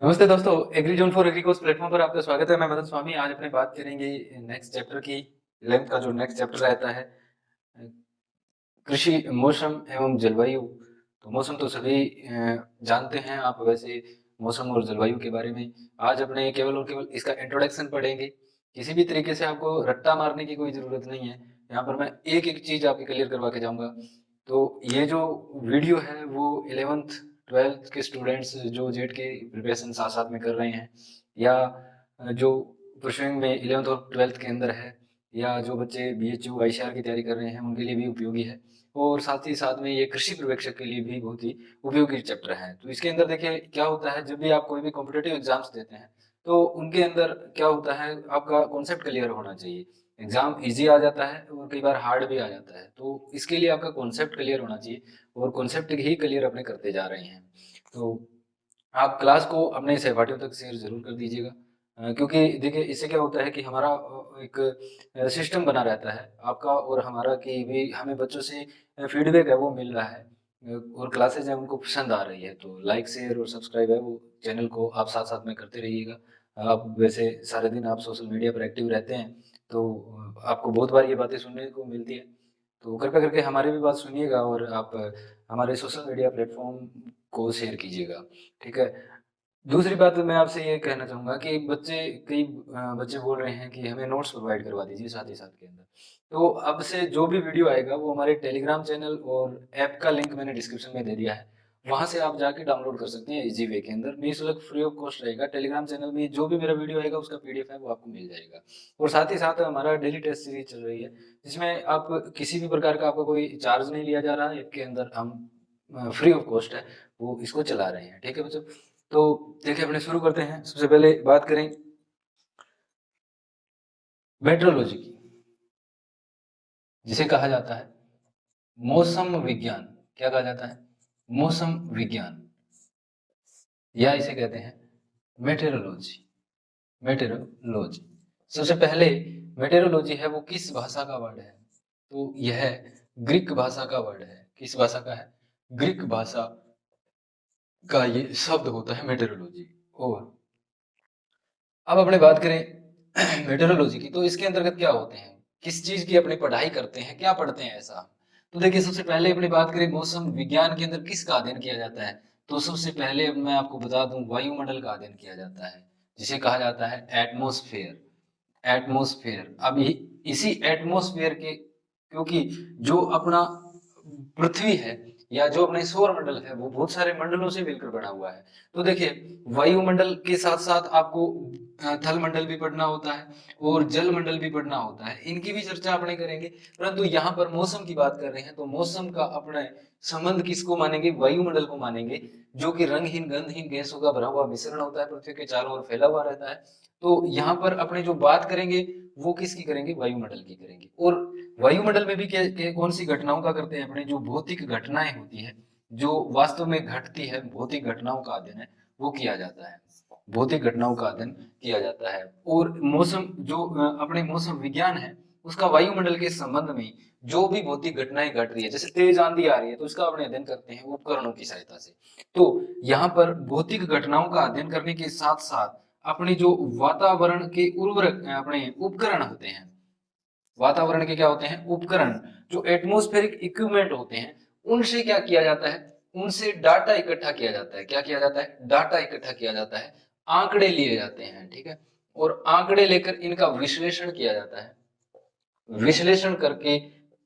नमस्ते दोस्तों, agri zone for agri course platform पर आपका स्वागत है। मैं मदन स्वामी। आज अपने बात करेंगे नेक्स्ट चैप्टर की। 11th का जो नेक्स्ट चैप्टर रहता है कृषि, मौसम एवं जलवायु। तो मौसम तो सभी जानते हैं आप। वैसे मौसम और जलवायु के बारे में आज अपने केवल और केवल इसका इंट्रोडक्शन पढ़ेंगे। किसी भी तरीके से आपको रट्टा मारने की कोई ज़रूरत नहीं है। यहाँ पर मैं एक-एक चीज़ आपकी क्लियर करवा के जाऊँगा। तो ये जो वीडियो है वो 11th 12th के स्टूडेंट्स जो जेट के प्रिपरेशन साथ-साथ में कर रहे हैं, या जो परसुइंग में 11th और 12th के अंदर है, या जो बच्चे बीएचयू आईसीआर की तैयारी कर रहे हैं, उनके लिए भी उपयोगी है। और साथ ही साथ में ये कृषि पर्यवेक्षक के लिए भी बहुत ही उपयोगी चैप्टर है। तो इसके अंदर देखिए क्या होता है, जब भी आप कोई भी कॉम्पिटिटिव एग्जाम्स देते हैं तो उनके अंदर क्या होता है, आपका कॉन्सेप्ट क्लियर होना चाहिए। एग्जाम इजी आ जाता है और कई बार हार्ड भी आ जाता है, तो इसके लिए आपका कॉन्सेप्ट क्लियर होना चाहिए और कॉन्सेप्ट ही क्लियर अपने करते जा रहे हैं। तो आप क्लास को अपने सहपाठियों तक शेयर ज़रूर कर दीजिएगा। क्योंकि देखिए इससे क्या होता है कि हमारा एक सिस्टम बना रहता है आपका और हमारा, कि भी हमें बच्चों से फीडबैक है वो मिल रहा है, और क्लासेज है उनको पसंद आ रही है। तो लाइक शेयर और सब्सक्राइब है वो चैनल को आप साथ साथ में करते रहिएगा। आप वैसे सारे दिन आप सोशल मीडिया पर एक्टिव रहते हैं, तो आपको बहुत बार ये बातें सुनने को मिलती है। तो कृपया करके हमारी भी बात सुनिएगा और आप हमारे सोशल मीडिया प्लेटफॉर्म को शेयर कीजिएगा। ठीक है। दूसरी बात मैं आपसे ये कहना चाहूँगा कि कई बच्चे बोल रहे हैं कि हमें नोट्स प्रोवाइड करवा दीजिए साथ ही साथ के अंदर। तो अब से जो भी वीडियो आएगा वो हमारे टेलीग्राम चैनल और ऐप का लिंक मैंने डिस्क्रिप्शन में दे दिया है। वहाँ से आप जाके डाउनलोड कर सकते हैं ईज़ी वे के अंदर, निःशुल्क फ्री ऑफ कॉस्ट रहेगा। टेलीग्राम चैनल में जो भी मेरा वीडियो आएगा उसका पीडीएफ है वो आपको मिल जाएगा। और साथ ही साथ हमारा डेली टेस्ट सीरीज़ चल रही है, जिसमें आप किसी भी प्रकार का आपका कोई चार्ज नहीं लिया जा रहा है। इसके अंदर हम फ्री ऑफ कॉस्ट है वो इसको चला रहे हैं। ठीक है बच्चों? तो देखिए अपने शुरू करते हैं। सबसे पहले बात करें मेट्रोलॉजी की, जिसे कहा जाता है मौसम विज्ञान। क्या कहा जाता है? मौसम विज्ञान, या इसे कहते हैं मेटेरोलॉजी। मेटेरोलॉजी। सबसे पहले मेटेरोलॉजी है वो किस भाषा का वर्ड है? तो यह ग्रीक भाषा का वर्ड है। किस भाषा का है? ग्रीक भाषा का ये शब्द होता है मेटेरोलॉजी। और अब अपने बात करें मेटेरोलॉजी की, तो इसके अंतर्गत क्या होते हैं, किस चीज की अपनी पढ़ाई करते हैं, क्या पढ़ते हैं ऐसा। तो देखिए सबसे पहले अपनी बात करें मौसम विज्ञान के अंदर किसका अध्ययन किया जाता है, तो सबसे पहले अब मैं आपको बता दूं वायुमंडल का अध्ययन किया जाता है, जिसे कहा जाता है एटमॉस्फेयर। एटमॉस्फेयर। अब इसी एटमॉस्फेयर के, क्योंकि जो अपना पृथ्वी है या जो अपने सौर मंडल है वो बहुत सारे मंडलों से मिलकर बना हुआ है। तो देखिए वायुमंडल के साथ साथ आपको थल मंडल भी पढ़ना होता है और जल मंडल भी पढ़ना होता है। इनकी भी चर्चा अपने करेंगे, परंतु यहाँ पर मौसम की बात कर रहे हैं तो मौसम का अपने संबंध किसको मानेंगे? वायुमंडल को मानेंगे, जो कि रंगहीन गंधहीन गैसों का भरा हुआ मिश्रण होता है, पृथ्वी के चारों ओर फैला हुआ रहता है। तो यहाँ पर अपने जो बात करेंगे वो किसकी करेंगे? वायुमंडल की करेंगे। और वायुमंडल में भी कौन सी घटनाओं का करते हैं? अपने जो भौतिक घटनाएं होती है, जो वास्तव में घटती है, भौतिक घटनाओं का अध्ययन है वो किया जाता है। भौतिक घटनाओं का अध्ययन किया जाता है। और मौसम जो अपने मौसम विज्ञान है उसका वायुमंडल के संबंध में जो भी भौतिक घटनाएं घट रही है, जैसे तेज आंधी आ रही है, तो इसका अपने अध्ययन करते हैं उपकरणों की सहायता से। तो यहाँ पर भौतिक घटनाओं का अध्ययन करने के साथ साथ अपने जो वातावरण के उर्वरक अपने उपकरण होते हैं, वातावरण के क्या होते हैं? उपकरण, जो एटमॉस्फेरिक इक्विपमेंट होते हैं, उनसे क्या किया जाता है? उनसे डाटा इकट्ठा किया जाता है। क्या किया जाता है? डाटा इकट्ठा किया जाता है, आंकड़े लिए जाते हैं। ठीक है। और आंकड़े लेकर इनका विश्लेषण किया जाता है। विश्लेषण करके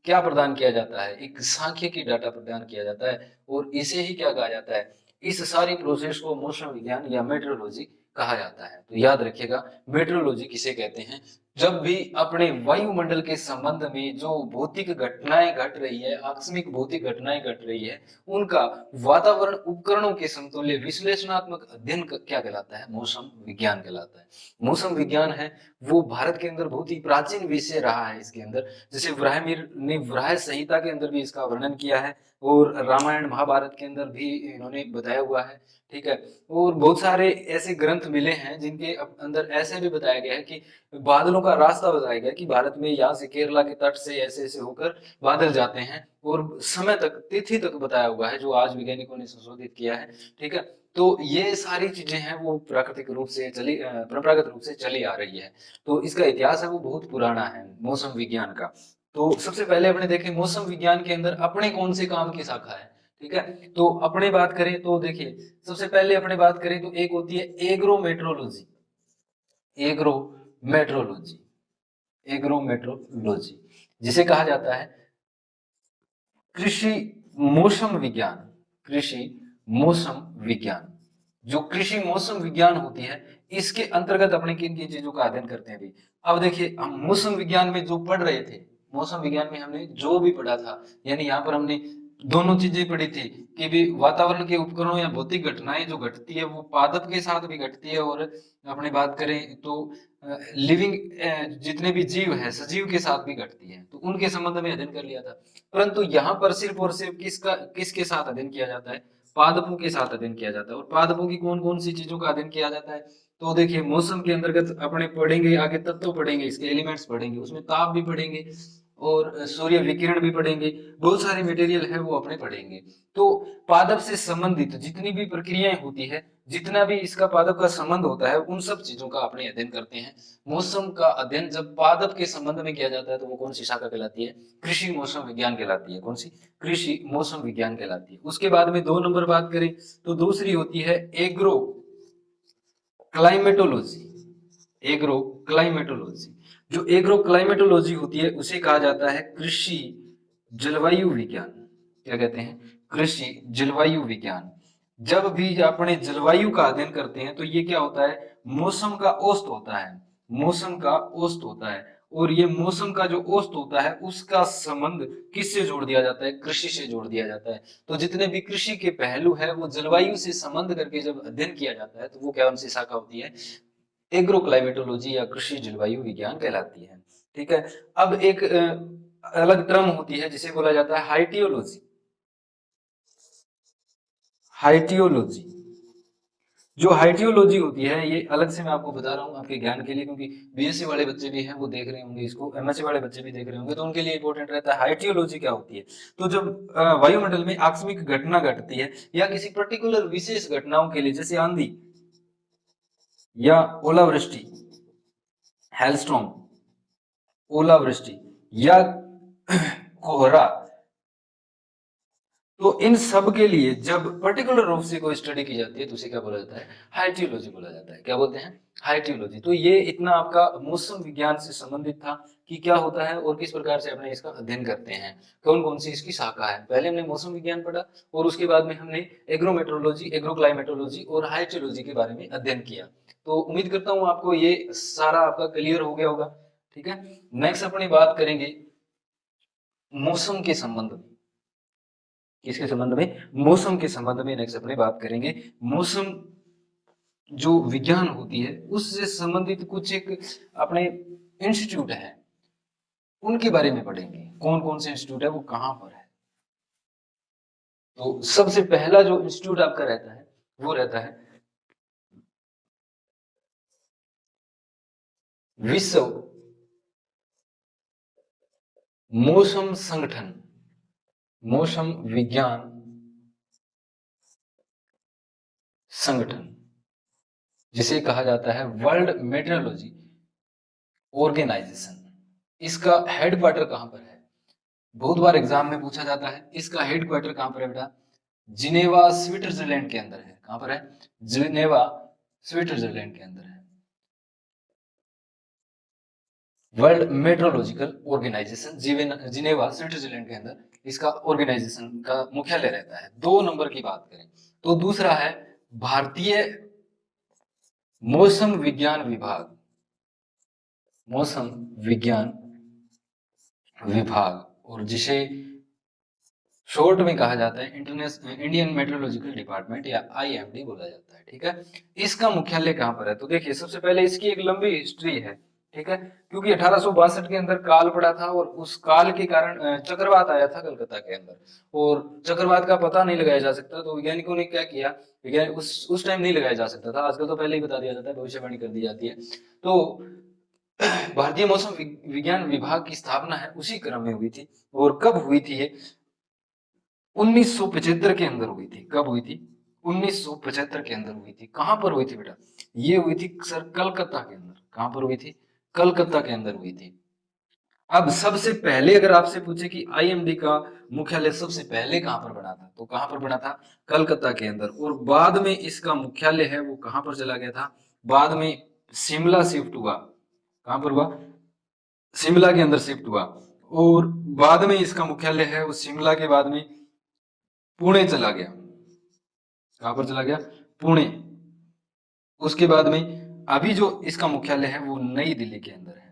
क्या प्रदान किया जाता है? एक सांख्यिकी डाटा प्रदान किया जाता है, और इसे ही क्या कहा जाता है? इस सारी प्रोसेस को मौसम विज्ञान या मेट्रोलॉजी कहा जाता है। तो याद रखिएगा मेट्रोलॉजी किसे कहते हैं? जब भी अपने वायुमंडल के संबंध में जो भौतिक घटनाएं घट रही है, आकस्मिक भौतिक घटनाएं घट रही है, उनका वातावरण उपकरणों के समतुल्य विश्लेषणात्मक अध्ययन क्या कहलाता है? मौसम विज्ञान कहलाता है। मौसम विज्ञान है वो भारत के अंदर बहुत ही प्राचीन विषय रहा है। इसके अंदर जैसे व्राहमिर ने व्राह संहिता के अंदर भी इसका वर्णन किया है, और रामायण महाभारत के अंदर भी इन्होंने बताया हुआ है। ठीक है। और बहुत सारे ऐसे ग्रंथ मिले हैं जिनके अंदर ऐसे भी बताया गया है कि बादलों का रास्ता बताया गया कि भारत में यहाँ से केरला के तट से ऐसे ऐसे होकर बादल जाते हैं, और समय तक, तिथि तक बताया हुआ है, जो आज वैज्ञानिकों ने संशोधित किया है। ठीक है। तो ये सारी चीजें हैं वो प्राकृतिक रूप से चली परंपरागत रूप से चली आ रही है। तो इसका इतिहास है वो बहुत पुराना है मौसम विज्ञान का। तो सबसे पहले अपने देखें मौसम विज्ञान के अंदर अपने कौन से काम की शाखा है, ठीक है। तो अपने बात करें तो देखिए सबसे पहले अपने बात करें तो एक होती है एग्रोमेट्रोलॉजी, एग्रोमेट्रोलॉजी, एग्रोमेट्रोलॉजी जिसे कहा जाता है कृषि मौसम विज्ञान, कृषि मौसम विज्ञान। जो कृषि मौसम विज्ञान होती है इसके अंतर्गत अपने किन किन चीजों का अध्ययन करते हैं भी। अब देखिए हम मौसम विज्ञान में जो पढ़ रहे थे, मौसम विज्ञान में हमने जो भी पढ़ा था, यानी यहाँ पर हमने दोनों चीजें पढ़ी थी कि भी वातावरण के उपकरणों या भौतिक घटनाएं जो घटती है वो पादप के साथ भी घटती है, और अपने बात करें तो लिविंग जितने भी जीव है सजीव के साथ भी घटती है, तो उनके संबंध में अध्ययन कर लिया था। परंतु यहाँ पर सिर्फ और सिर्फ किसके साथ अध्ययन किया जाता है, पादपों के साथ अध्ययन किया जाता है। और पादपों की कौन कौन सी चीजों का अध्ययन किया जाता है, तो देखिए मौसम के अंतर्गत अपने पढ़ेंगे आगे तत्व पढ़ेंगे, इसके एलिमेंट्स पढ़ेंगे, उसमें ताप भी पढ़ेंगे और सूर्य विकिरण भी पढ़ेंगे, बहुत सारे मटेरियल है वो अपने पढ़ेंगे। तो पादप से संबंधित जितनी भी प्रक्रियाएं होती है, जितना भी इसका पादप का संबंध होता है, उन सब चीजों का अपने अध्ययन करते हैं। मौसम का अध्ययन जब पादप के संबंध में किया जाता है तो वो कौन सी शाखा कहलाती है, कृषि मौसम विज्ञान कहलाती है। कौन सी, कृषि मौसम विज्ञान कहलाती है। उसके बाद में 2 नंबर बात करें तो दूसरी होती है एग्रो क्लाइमेटोलॉजी, एग्रो क्लाइमेटोलॉजी। जो एग्रो क्लाइमेटोलॉजी होती है उसे कहा जाता है कृषि जलवायु विज्ञान। क्या कहते हैं, कृषि जलवायु विज्ञान। जब भी अपने जलवायु का अध्ययन करते हैं तो ये क्या होता है, मौसम का औसत होता है, मौसम का औसत होता है। और ये मौसम का जो औसत होता है उसका संबंध किससे जोड़ दिया जाता है, कृषि से जोड़ दिया जाता है। तो जितने भी कृषि के पहलू है वो जलवायु से संबंध करके जब अध्ययन किया जाता है तो वो क्या उनसे शाखा होती है, एग्रो क्लाइमेटोलॉजी या कृषि जलवायु विज्ञान कहलाती है। ठीक है। अब एक अलग टर्म होती है जिसे बोला जाता है हाइटियोलॉजी, हाइटियोलॉजी। जो हाइटियोलॉजी होती है ये अलग से मैं आपको बता रहा हूँ आपके ज्ञान के लिए, क्योंकि बीएससी वाले बच्चे भी हैं वो देख रहे होंगे इसको, एमएससी वाले बच्चे भी देख रहे होंगे, तो उनके लिए इंपॉर्टेंट रहता है हाइटियोलॉजी क्या होती है। तो जब वायुमंडल में आकस्मिक घटना घटती है या किसी पर्टिकुलर विशेष घटनाओं के लिए, जैसे आंधी या ओलावृष्टि, हेलस्टॉर्म, ओलावृष्टि या कोहरा, तो इन सब के लिए जब पर्टिकुलर रूप से कोई स्टडी की जाती है तो उसे क्या बोला जाता है, हाइटियोलॉजी बोला जाता है। क्या बोलते हैं, हाइटियोलॉजी। तो ये इतना आपका मौसम विज्ञान से संबंधित था कि क्या होता है और किस प्रकार से अपने इसका अध्ययन करते हैं, कौन कौन सी इसकी शाखा है। पहले हमने मौसम विज्ञान पढ़ा और उसके बाद में हमने एग्रोमेट्रोलॉजी, एग्रोक्लाइमेटोलॉजी और हाइटियोलॉजी के बारे में अध्ययन किया। तो उम्मीद करता हूँ आपको ये सारा आपका क्लियर हो गया होगा। ठीक है। नेक्स्ट अपनी बात करेंगे मौसम के संबंध में, किसके संबंध में, मौसम के संबंध में नेक्स्ट अपने बात करेंगे। मौसम जो विज्ञान होती है उससे संबंधित कुछ एक अपने इंस्टीट्यूट है उनके बारे में पढ़ेंगे, कौन कौन से इंस्टीट्यूट है वो कहां पर है। तो सबसे पहला जो इंस्टीट्यूट आपका रहता है वो रहता है विश्व मौसम संगठन, मौसम विज्ञान संगठन, जिसे कहा जाता है वर्ल्ड मेट्रोलॉजी ऑर्गेनाइजेशन। इसका हेडक्वार्टर कहां पर है, बहुत बार एग्जाम में पूछा जाता है। इसका हेडक्वार्टर कहां पर है बेटा, जिनेवा स्विट्जरलैंड के अंदर है। कहां पर है, जिनेवा स्विट्जरलैंड के अंदर है। World meteorological organisation Geneva Switzerland के अंदर इसका ऑर्गेनाइजेशन का मुख्यालय रहता है। 2 नंबर की बात करें तो दूसरा है भारतीय मौसम विज्ञान विभाग, मौसम विज्ञान विभाग, और जिसे शॉर्ट में कहा जाता है इंटरनेशनल इंडियन मेट्रोलॉजिकल डिपार्टमेंट या आईएमडी बोला जाता है। ठीक है। इसका मुख्यालय कहां पर है, तो देखिए सबसे पहले इसकी एक लंबी हिस्ट्री है। ठीक है। क्योंकि 1862 के अंदर काल पड़ा था और उस काल के कारण चक्रवात आया था कलकत्ता के अंदर, और चक्रवात का पता नहीं लगाया जा सकता, तो वैज्ञानिकों ने क्या किया, वैज्ञानिक उस टाइम नहीं लगाया जा सकता था, आजकल तो पहले ही बता दिया जाता है, भविष्यवाणी कर दी जाती है। तो भारतीय मौसम विज्ञान विभाग की स्थापना है उसी क्रम में हुई थी। और कब हुई थी ये, 1975 के अंदर हुई थी। कब हुई थी, 1975 के अंदर हुई थी। कहां पर हुई थी बेटा? ये हुई थी सर कलकत्ता के अंदर। कहां पर हुई थी? कलकत्ता के अंदर हुई थी। अब सबसे पहले अगर आपसे पूछे कि आईएमडी का मुख्यालय सबसे पहले कहां पर बना था, तो कहां पर बना था? कलकत्ता के अंदर। और बाद में इसका मुख्यालय है वो कहां पर चला गया था? बाद में शिमला शिफ्ट हुआ। कहां पर हुआ? शिमला के अंदर शिफ्ट हुआ। और बाद में इसका मुख्यालय है वो शिमला के बाद में पुणे चला गया। कहां पर चला गया? पुणे। उसके बाद में अभी जो इसका मुख्यालय है वो नई दिल्ली के अंदर है।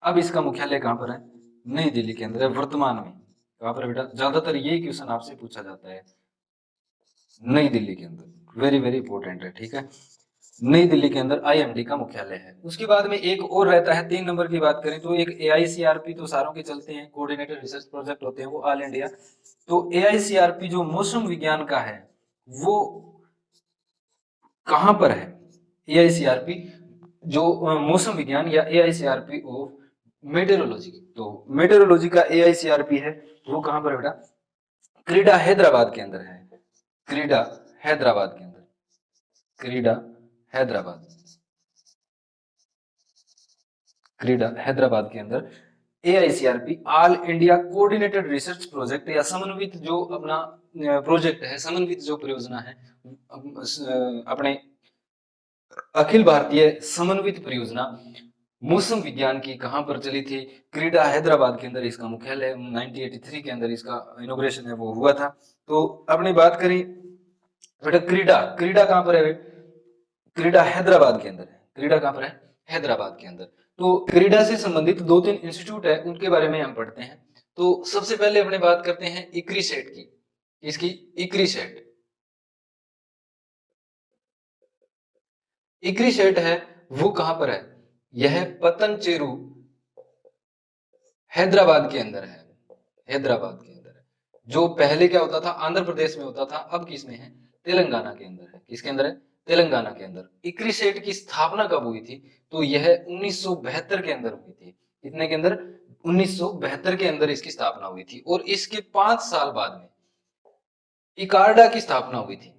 अब इसका मुख्यालय कहां पर है? नई दिल्ली के अंदर है वर्तमान में। कहां पर बेटा? ज्यादातर यही क्वेश्चन आपसे पूछा जाता है। नई दिल्ली के अंदर, वेरी वेरी इंपॉर्टेंट है, ठीक है। नई दिल्ली के अंदर आईएमडी का मुख्यालय है। उसके बाद में एक और रहता है, 3 नंबर की बात करें तो एक एआईसीआरपी, तो सारों के चलते हैं, कोऑर्डिनेटेड रिसर्च प्रोजेक्ट होते हैं वो ऑल इंडिया। तो एआईसीआरपी जो मौसम विज्ञान का है वो कहां पर है? एआईसीआरपी जो मौसम विज्ञान या एआईसीआरपी ऑफ मेटेरोलॉजी, तो मेटेरोलॉजी का एआईसीआरपी है वो कहां पर है बेटा? क्रीडा हैदराबाद के अंदर है। क्रीडा हैदराबाद के अंदर। क्रीडा हैदराबाद। क्रीडा हैदराबाद के अंदर AICRP all India coordinated research project या समन्वित जो अपना प्रोजेक्ट है, समन्वित जो परियोजना है, अपने अखिल भारतीय समन्वित परियोजना मौसम विज्ञान की कहां पर चली थी? क्रीडा हैदराबाद के अंदर इसका मुख्यालय 1983 के अंदर इसका इनॉग्रेशन है वो हुआ था। तो अपनी बात करें बेटा, क्रीडा, क्रीडा कहां पर है? क्रीडा हैदराबाद के अंदर है। क्रीडा कहां पर है? हैदराबाद के अंदर। तो क्रीडा से संबंधित 2-3 इंस्टीट्यूट है उनके बारे में हम पढ़ते हैं। तो सबसे पहले अपने बात करते हैं इक्रीसेट की। इसकी इक्रीसेट, इक्रीसेट है वो कहां पर है? यह पतनचेरू हैदराबाद के अंदर है। हैदराबाद के अंदर है। जो पहले क्या होता था? आंध्र प्रदेश में होता था, अब किसमें है? तेलंगाना के अंदर है। किसके अंदर है? तेलंगाना के अंदर। इक्रीसेट की स्थापना कब हुई थी? तो यह 1972 के अंदर हुई थी। कितने के अंदर? 1972 के अंदर इसकी स्थापना हुई थी। और इसके 5 साल बाद में इकार्डा की स्थापना हुई थी।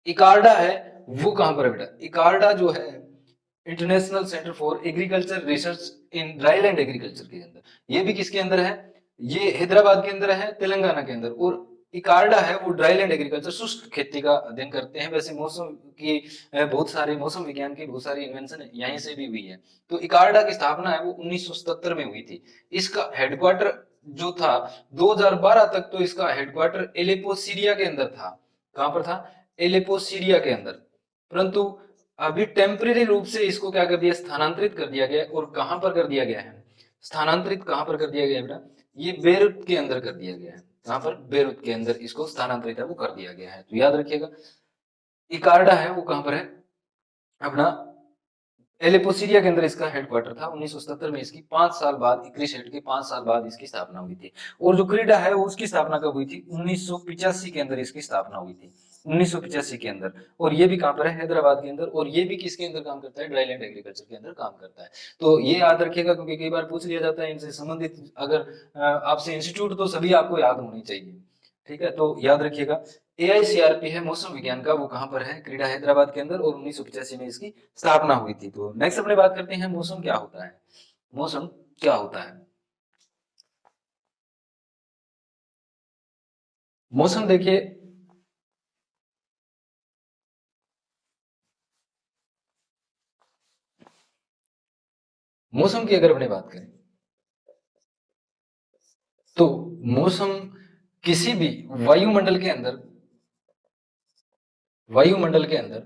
इकार्डा है वो कहां पर है बेटा? इकार्डा जो है international centre for agriculture research in dryland agriculture के अंदर। ये भी किसके अंदर है? ये हैदराबाद के अंदर है, तेलंगाना के अंदर। और इकार्डा है वो ड्राईलैंड एग्रीकल्चर, शुष्क खेती का अध्ययन करते हैं। वैसे मौसम की बहुत सारे, मौसम विज्ञान की बहुत सारी इन्वेंशन यहीं से भी हुई है। तो इकार्डा की स्थापना है वो 1977 में हुई थी। इसका हेडक्वार्टर जो था 2012 तक तो इसका हेडक्वार्टर एलेपो सीरिया के अंदर था। कहां पर था? एलेपो सीरिया के अंदर। परंतु अभी टेम्परेरी रूप से इसको क्या कर दिया? स्थानांतरित कर दिया गया। और कहां पर कर दिया गया है? स्थानांतरित कहां पर कर दिया गया है बेटा? ये बेरूत के अंदर कर दिया गया है। कहां पर? बेरूत के अंदर इसको स्थानांतरित है वो कर दिया गया है। तो याद रखिएगा, इकार्डा है वो कहां पर है? अपना एलेपो सीरिया के अंदर इसका हेडक्वार्टर था। 1977 में इसकी 5 साल बाद, इक्रीसेट के 5 साल बाद इसकी स्थापना हुई थी। और जो क्रीडा है वो उसकी स्थापना कब हुई थी? 1985 के अंदर इसकी स्थापना हुई थी। 1985 के अंदर। और ये भी कहां पर है? हैदराबाद के अंदर। और ये भी किसके अंदर काम करता है? ड्राईलैंड एग्रीकल्चर के अंदर काम करता है। तो ये याद रखिएगा, क्योंकि कई बार पूछ लिया जाता है इनसे संबंधित। अगर आपसे इंस्टीट्यूट तो सभी आपको याद होनी चाहिए, ठीक है। तो याद रखिएगा, एआईसीआरपी है मौसम विज्ञान का, वो कहां पर है? क्रीडा हैदराबाद के अंदर। और 1985 में इसकी स्थापना हुई थी। तो नेक्स्ट अपने बात करते हैं मौसम क्या होता है। मौसम क्या होता है? मौसम देखिए, मौसम की अगर अपने बात करें तो मौसम किसी भी वायुमंडल के अंदर, वायुमंडल के अंदर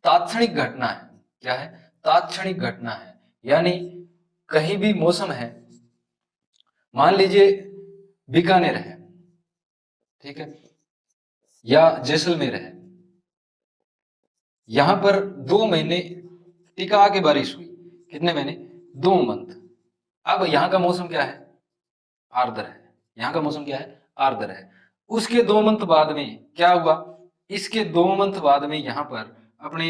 तात्क्षणिक घटना है। क्या है? तात्क्षणिक घटना है। यानी कहीं भी मौसम है, मान लीजिए बीकानेर है, ठीक है, या जैसलमेर है, यहां पर 2 महीने टिका के बारिश हुई। कितने महीने? 2 मंथ। अब यहां का मौसम क्या है? आर्द्र है। यहां का मौसम क्या है? आर्द्र है। उसके 2 मंथ बाद में क्या हुआ? इसके 2 मंथ बाद में यहां पर अपने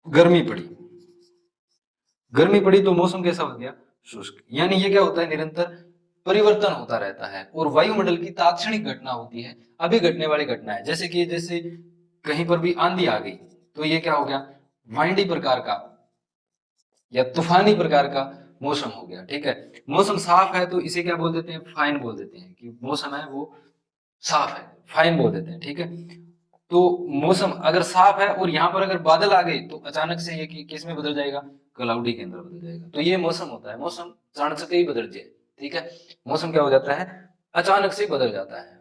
गर्मी पड़ी। गर्मी पड़ी तो मौसम कैसा हो गया? शुष्क। यानी ये क्या होता है? निरंतर परिवर्तन होता रहता है और वायुमंडल की तात्क्षणिक घटना होती है, अभी घटने वाली घटना है। जैसे कहीं पर भी आंधी आ गई तो ये क्या हो गया, वाइंडी प्रकार का या तूफानी प्रकार का मौसम हो गया। ठीक है, मौसम साफ है तो इसे क्या बोल देते हैं, फाइन बोल देते हैं, कि मौसम है वो साफ है, फाइन बोल देते हैं। ठीक है, तो मौसम अगर साफ है और यहाँ पर अगर बादल आ गए तो अचानक से ये किस में बदल जाएगा, क्लाउडी के अंदर बदल जाएगा। तो ये मौसम होता है, मौसम चाणक्य से ही बदल जाए। ठीक है, मौसम क्या हो जाता है, अचानक से बदल जाता है।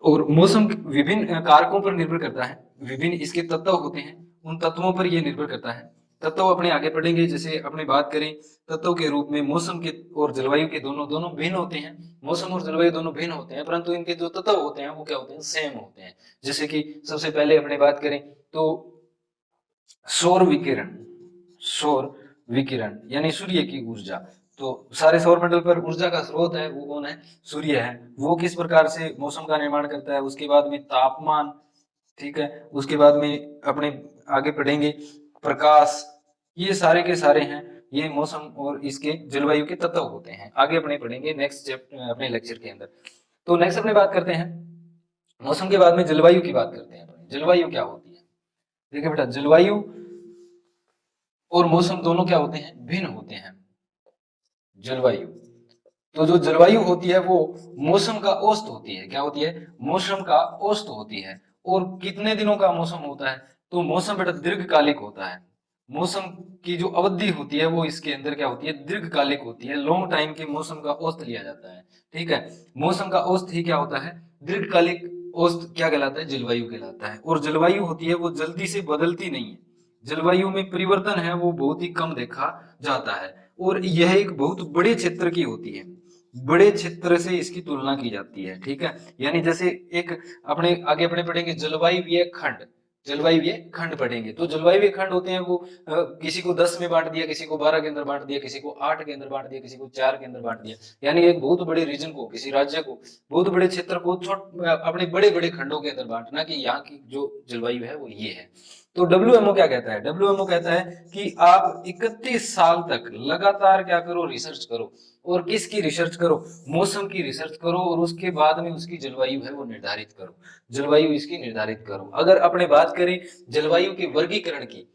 और मौसम विभिन्न कारकों पर निर्भर करता है, विभिन्न इसके तत्व होते हैं, उन तत्वों पर यह निर्भर करता है। तत्व अपने आगे पढ़ेंगे। जैसे अपने बात करें तत्व के रूप में, मौसम के और जलवायु के दोनों दोनों भिन्न होते हैं। मौसम और जलवायु दोनों भिन्न होते हैं, परंतु इनके जो तत्व होते हैं वो क्या होते हैं, सेम होते हैं। जैसे कि सबसे पहले अपने बात करें तो सौर विकिरण, सौर विकिरण यानी सूर्य की ऊर्जा। तो सारे सौर मंडल पर ऊर्जा का स्रोत है वो कौन है, सूर्य है। वो किस प्रकार से मौसम का निर्माण करता है। उसके बाद में तापमान, ठीक है, उसके बाद में अपने आगे पढ़ेंगे प्रकाश, ये सारे के सारे हैं, ये मौसम और इसके जलवायु के तत्व होते हैं। आगे अपने पढ़ेंगे नेक्स्ट चैप्टर अपने लेक्चर के अंदर। तो नेक्स्ट अपने बात करते हैं मौसम के बाद में जलवायु की बात करते हैं। जलवायु क्या होती है, देखिए बेटा, जलवायु और मौसम दोनों क्या होते हैं, भिन्न होते हैं। जलवायु, तो जो जलवायु होती है वो मौसम का औसत होती है। क्या होती है, मौसम का औसत होती है। और कितने दिनों का मौसम होता है, तो मौसम बेटा दीर्घकालिक होता है। मौसम की जो अवधि होती है वो इसके अंदर क्या होती है, दीर्घकालिक होती है। लॉन्ग टाइम के मौसम का औसत लिया जाता है। ठीक है, मौसम का औसत ही क्या होता है, दीर्घकालिक औसत क्या कहलाता है, जलवायु कहलाता है। और जलवायु होती है वो जल्दी से बदलती नहीं है। जलवायु में परिवर्तन है वो बहुत ही कम देखा जाता है। और यह एक बहुत बड़े क्षेत्र की होती है, बड़े क्षेत्र से इसकी तुलना की जाती है। ठीक है, यानी जैसे एक अपने आगे अपने पढ़ेंगे जलवायु खंड, जलवायु खंड पढ़ेंगे। तो जलवायु खंड होते हैं वो किसी को 10 में बांट दिया, किसी को 12 के अंदर बांट दिया, किसी को 8 के अंदर बांट दिया, किसी को 4 के अंदर बांट दिया। यानी एक बहुत बड़े रीजन को, किसी राज्य को, बहुत बड़े क्षेत्र को अपने बड़े बड़े खंडों के अंदर बांटना कि यहाँ की जो जलवायु है वो ये है। तो डब्ल्यूएमओ क्या कहता है, डब्ल्यूएमओ कहता है कि आप 31 साल तक लगातार क्या करो, रिसर्च करो। और किसकी रिसर्च करो, मौसम की रिसर्च करो, और उसके बाद में उसकी जलवायु है वो निर्धारित करो, जलवायु इसकी निर्धारित करो। अगर अपने बात करें जलवायु के वर्गीकरण की,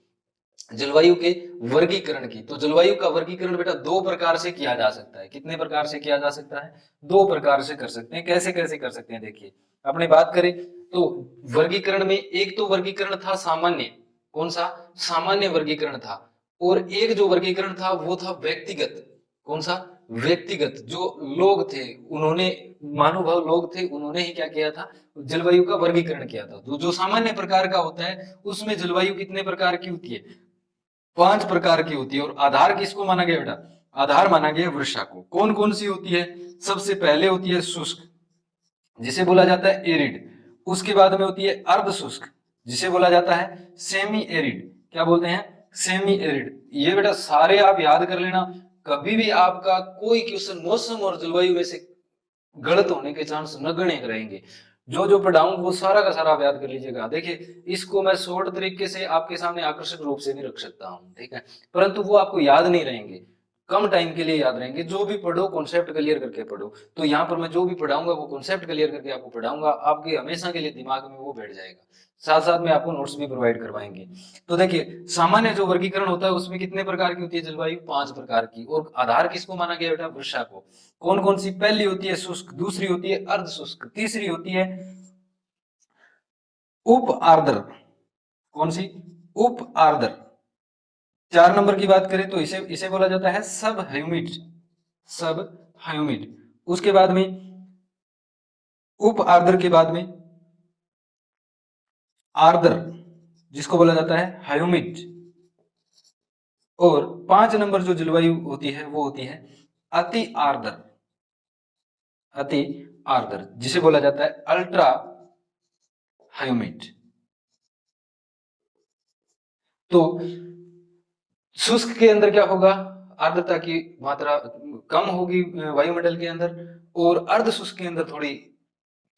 जलवायु के वर्गीकरण की, तो जलवायु का वर्गीकरण बेटा दो प्रकार से किया जा सकता है। कितने प्रकार से किया जा सकता है, दो प्रकार से कर सकते हैं। कैसे कैसे कर सकते हैं, देखिए अपने बात करें तो वर्गीकरण में एक तो वर्गीकरण था सामान्य, कौन सा, सामान्य वर्गीकरण था। और एक जो वर्गीकरण था वो था व्यक्तिगत, कौन सा, व्यक्तिगत। जो लोग थे उन्होंने, महानुभाव लोग थे, उन्होंने ही क्या किया था, जलवायु का वर्गीकरण किया था। तो जो सामान्य प्रकार का होता है उसमें जलवायु कितने प्रकार की होती है, 5 प्रकार की होती है। और आधार किसको माना गया बेटा, आधार माना गया वर्षा को। कौन कौन सी होती है, सबसे पहले होती है शुष्क, जिसे बोला जाता है एरिड। उसके बाद में होती है अर्ध शुष्क, जिसे बोला जाता है सेमी एरिड। क्या बोलते हैं, सेमी एरिड। ये बेटा सारे आप याद कर लेना, कभी भी आपका कोई क्वेश्चन मौसम और जलवायु में से गलत होने के चांस नगण्य रहेंगे। जो जो पढ़ाऊं वो सारा का सारा आप याद कर लीजिएगा। देखिए इसको मैं शॉर्ट तरीके से आपके सामने आकर्षक रूप से भी रख सकता हूं, ठीक है, परंतु वो आपको याद नहीं रहेंगे, कम टाइम के लिए याद रहेंगे। जो भी पढ़ो कॉन्सेप्ट क्लियर करके पढ़ो। तो यहाँ पर मैं जो भी पढ़ाऊंगा वो कॉन्सेप्ट क्लियर करके आपको पढ़ाऊंगा, आपके हमेशा के लिए दिमाग में वो बैठ जाएगा। साथ साथ में आपको नोट्स भी प्रोवाइड करवाएंगे। तो देखिए सामान्य जो वर्गीकरण होता है उसमें कितने प्रकार की होती है जलवायु, 5 प्रकार की। और आधार किसको माना गया बेटा, वर्षा को। कौन कौन सी, पहली होती है शुष्क, दूसरी होती है अर्ध शुष्क, तीसरी होती है उप आर्द्र। कौन सी, उप आर्द्र। 4 नंबर की बात करें तो इसे इसे बोला जाता है सब ह्यूमिड, सब ह्यूमिड। उसके बाद में उप आर्द्र के बाद में आर्द्र, जिसको बोला जाता है ह्यूमिड। और 5 नंबर जो जलवायु होती है वो होती है अति आर्द्र, अति आर्द्र, जिसे बोला जाता है अल्ट्रा ह्यूमिड। तो शुष्क के अंदर क्या होगा, आर्द्रता की मात्रा कम होगी वायुमंडल के अंदर, और अर्ध शुष्क के अंदर थोड़ी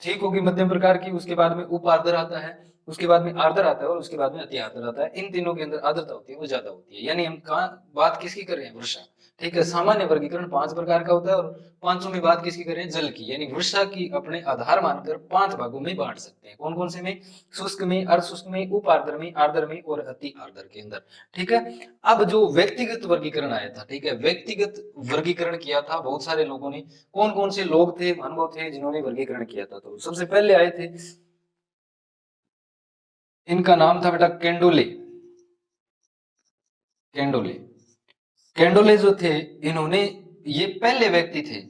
ठीक होगी, मध्यम प्रकार की। उसके बाद में उप आर्द्र आता है, उसके बाद में आर्द्र आता है और उसके बाद में अति आर्द्र आता है। इन तीनों के अंदर आर्द्रता होती है वो ज्यादा होती है। यानी हम कहाँ बात किसकी कर रहे हैं, वर्षा। ठीक है, सामान्य वर्गीकरण 5 प्रकार का होता है और पांचों में बात किसकी करें, जल की। यानी वर्षा की अपने आधार मानकर 5 भागों में बांट सकते हैं। कौन कौन से में, शुष्क में, अर्धशुष्क में, उप आर्द्र में, आर्द्र में और अति आर्द्र के अंदर। ठीक है, अब जो व्यक्तिगत वर्गीकरण आया था, ठीक है, व्यक्तिगत वर्गीकरण किया था बहुत सारे लोगों ने। कौन कौन से लोग थे, अनुभव थे जिन्होंने वर्गीकरण किया था, तो सबसे पहले आए थे, इनका नाम था बेटा केंडोले। केंडोले, केंडोले जो थे, इन्होंने, ये पहले व्यक्ति थे,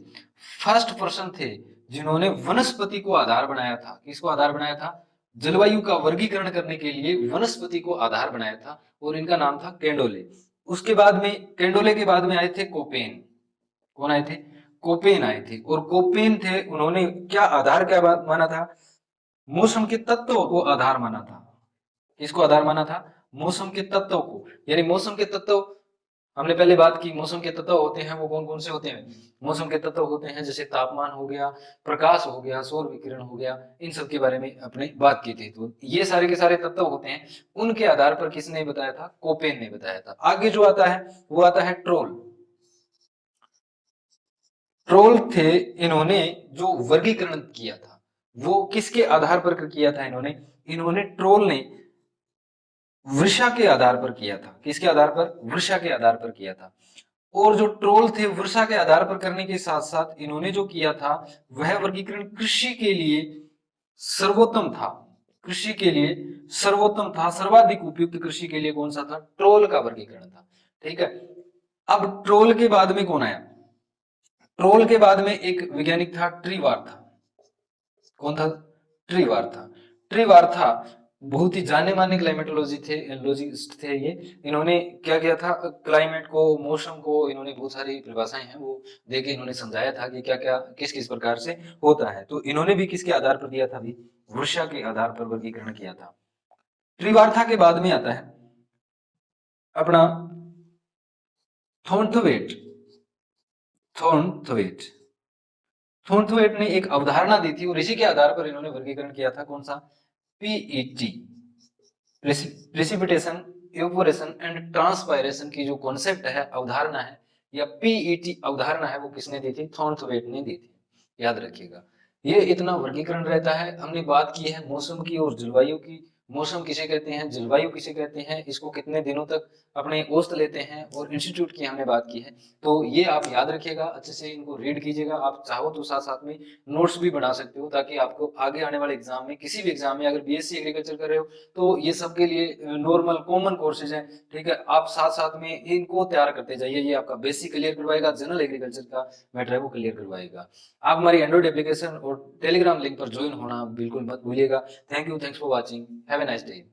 फर्स्ट पर्सन थे जिन्होंने वनस्पति को आधार बनाया था। किसको आधार बनाया था, जलवायु का वर्गीकरण करने के लिए वनस्पति को आधार बनाया था और इनका नाम था केंडोले। उसके बाद में, केंडोले के बाद में आए थे कोपेन। कौन आए थे, कोपेन आए थे। और कोपेन थे, उन्होंने क्या आधार क्या माना था, मौसम के तत्वों को आधार माना था। किसको आधार माना था, मौसम के तत्वों को। यानी मौसम के तत्व, हमने पहले बात की, मौसम के तत्व होते हैं वो कौन कौन से होते हैं, मौसम के तत्व होते हैं जैसे तापमान हो गया, प्रकाश हो गया, सौर विकिरण हो गया, इन सब के बारे में अपने बात की थी। तो ये सारे के सारे तत्व होते हैं, उनके आधार पर किसने बताया था, कोपेन ने बताया था। आगे जो आता है वो आता है ट्रोल। ट्रोल थे, इन्होंने जो वर्गीकरण किया था वो किसके आधार पर किया था, इन्होंने ट्रोल ने वृषा के आधार पर किया था। किसके आधार पर, वृषा के आधार पर किया था। और जो ट्रोल थे वृषा के आधार पर करने के साथ साथ इन्होंने जो किया था वह वर्गीकरण कृषि के लिए सर्वोत्तम था। कृषि के लिए सर्वोत्तम था, सर्वाधिक उपयुक्त कृषि के लिए कौन सा था, ट्रोल का वर्गीकरण था। ठीक है, अब ट्रोल के बाद में कौन आया, ट्रोल के बाद में एक वैज्ञानिक था, ट्रीवार था। कौन था, ट्रीवार था। ट्रीवार था, बहुत ही जाने माने क्लाइमेटोलॉजी थे, लॉजिस्ट थे ये। इन्होंने क्या किया था, क्लाइमेट को, मौसम को, इन्होंने बहुत सारी परिभाषाएं हैं वो देके इन्होंने समझाया था कि क्या क्या किस किस प्रकार से होता है। तो इन्होंने भी किसके आधार पर दिया था, भी वर्षा के आधार पर वर्गीकरण किया था। ट्रीवार्था के बाद में आता है अपना थॉर्नथवेट। थॉर्नथवेट, थॉर्नथवेट ने एक अवधारणा दी थी और इसी के आधार पर इन्होंने वर्गीकरण किया था। कौन सा, PET, precipitation, evaporation and transpiration की जो कॉन्सेप्ट है, अवधारणा है, या पीईटी अवधारणा है, वो किसने दी थी, थॉर्नथवेट ने दी थी। याद रखिएगा, ये इतना वर्गीकरण रहता है। हमने बात की है मौसम की और जलवायु की। मौसम किसे कहते हैं, जलवायु किसे कहते हैं, इसको कितने दिनों तक अपने औसत लेते हैं, और इंस्टीट्यूट की हमने बात की है। तो ये आप याद रखिएगा, अच्छे से इनको रीड कीजिएगा। आप चाहो तो साथ साथ में नोट्स भी बना सकते हो, ताकि आपको आगे आने वाले एग्जाम में, किसी भी एग्जाम में, अगर बीएससी एग्रीकल्चर कर रहे हो तो ये सबके लिए नॉर्मल कॉमन कोर्सेज हैं। ठीक है, आप साथ साथ में इनको तैयार करते जाइए। ये आपका बेसिक क्लियर करवाएगा, जनरल एग्रीकल्चर का मैटर है वो क्लियर करवाएगा। आप हमारी एंड्रॉइड एप्लीकेशन और टेलीग्राम लिंक पर ज्वाइन होना बिल्कुल मत भूलिएगा। Thank you, thanks for watching, have a nice day.